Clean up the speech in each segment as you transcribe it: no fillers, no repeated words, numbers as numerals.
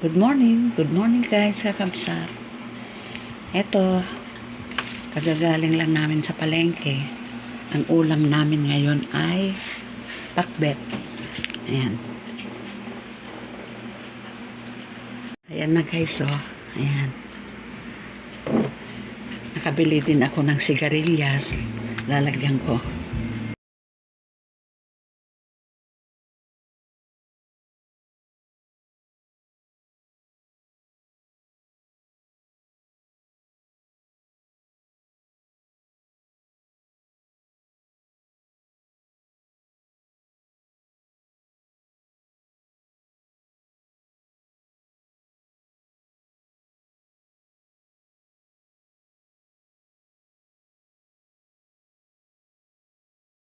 Good morning guys, kakabsat. Eto, kagagaling lang namin sa palengke. Ang ulam namin ngayon ay pakbet. Ayan. Ayan na guys, oh. Ayan. Nakabili din ako ng sigarilyas. Lalagyan ko.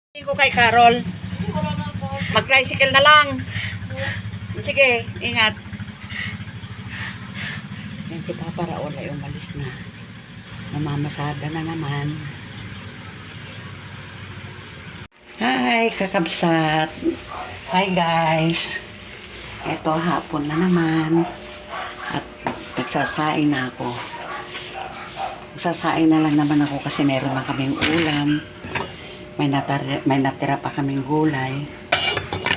Hindi ko kay Carol. Mag-tricycle na lang. Sige, ingat. Yan si Papa Raul ay umalis na. Namamasada na naman. Hi, kakabsat. Hi guys. Eto, hapon na naman. At nagsasaing na ako. Nagsasaing na lang naman ako kasi meron na kaming ulam. May natira pa kaming gulay.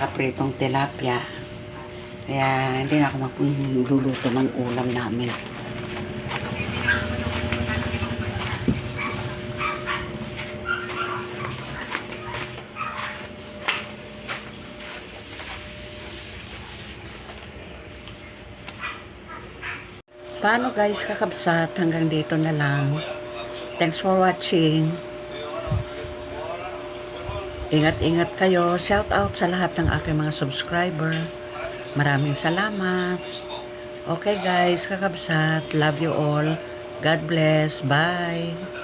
Kapritong tilapia. Kaya hindi na ako magluluto ng ulam namin. Paano guys, kakabsat? Hanggang dito na lang. Thanks for watching. Ingat-ingat kayo. Shout out sa lahat ng aking mga subscriber. Maraming salamat. Okay guys, kakabsat. Love you all. God bless. Bye.